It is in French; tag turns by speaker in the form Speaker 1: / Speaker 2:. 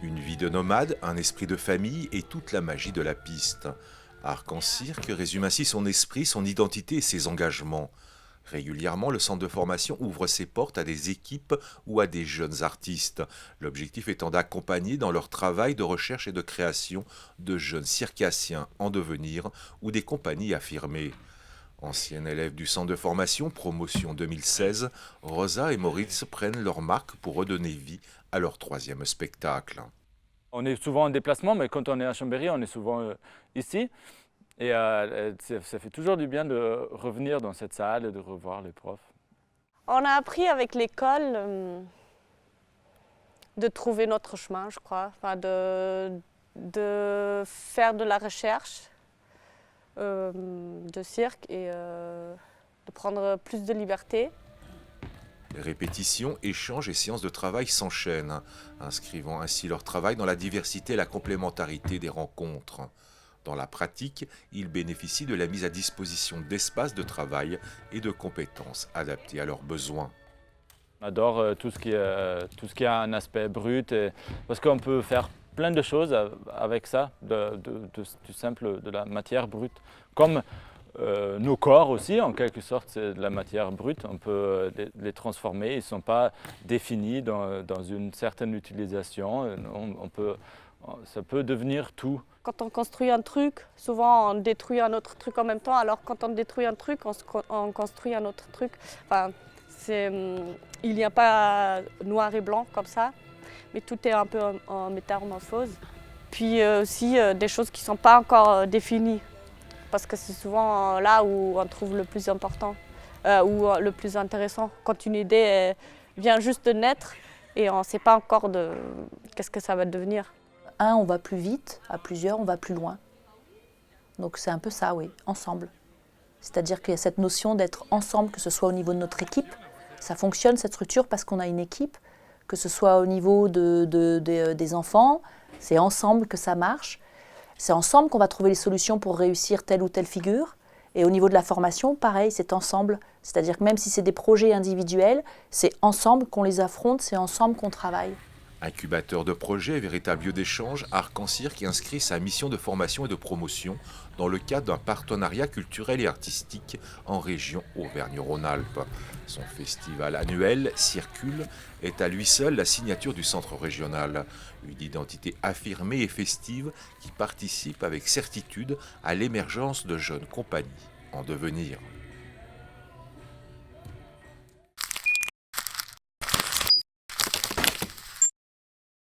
Speaker 1: Une vie de nomade, un esprit de famille et toute la magie de la piste. Arc en Cirque résume ainsi son esprit, son identité et ses engagements. Régulièrement, le centre de formation ouvre ses portes à des équipes ou à des jeunes artistes, l'objectif étant d'accompagner dans leur travail de recherche et de création de jeunes circassiens en devenir ou des compagnies affirmées. Ancienne élève du centre de formation, promotion 2016, Rosa et Moritz prennent leur marque pour redonner vie à leur troisième spectacle.
Speaker 2: On est souvent en déplacement, mais quand on est à Chambéry, on est souvent ici. Et ça fait toujours du bien de revenir dans cette salle et de revoir les profs.
Speaker 3: On a appris avec l'école de trouver notre chemin, je crois. Enfin, de faire de la recherche de cirque et de prendre plus de liberté.
Speaker 1: Répétitions, échanges et séances de travail s'enchaînent, inscrivant ainsi leur travail dans la diversité et la complémentarité des rencontres. Dans la pratique, ils bénéficient de la mise à disposition d'espaces de travail et de compétences adaptées à leurs besoins.
Speaker 2: On adore tout ce qui a un aspect brut, parce qu'on peut faire plein de choses avec ça, du simple, de la matière brute. Comme nos corps aussi, en quelque sorte, c'est de la matière brute. On peut les transformer, ils ne sont pas définis dans une certaine utilisation. Ça peut devenir tout.
Speaker 3: Quand on construit un truc, souvent on détruit un autre truc en même temps. Alors quand on détruit un truc, on construit un autre truc. Enfin, il n'y a pas noir et blanc comme ça, mais tout est un peu en métamorphose. Puis aussi des choses qui ne sont pas encore définies, parce que c'est souvent là où on trouve le plus important, ou le plus intéressant. Quand une idée vient juste de naître et on ne sait pas encore qu'est-ce que ça va devenir.
Speaker 4: On va plus vite, à plusieurs, on va plus loin. Donc c'est un peu ça, oui, ensemble. C'est-à-dire qu'il y a cette notion d'être ensemble, que ce soit au niveau de notre équipe. Ça fonctionne, cette structure, parce qu'on a une équipe, que ce soit au niveau des enfants, c'est ensemble que ça marche. C'est ensemble qu'on va trouver les solutions pour réussir telle ou telle figure. Et au niveau de la formation, pareil, c'est ensemble. C'est-à-dire que même si c'est des projets individuels, c'est ensemble qu'on les affronte, c'est ensemble qu'on travaille.
Speaker 1: Incubateur de projets, véritable lieu d'échange, Arc en Cirque inscrit sa mission de formation et de promotion dans le cadre d'un partenariat culturel et artistique en région Auvergne-Rhône-Alpes. Son festival annuel, Circule, est à lui seul la signature du centre régional. Une identité affirmée et festive qui participe avec certitude à l'émergence de jeunes compagnies en devenir.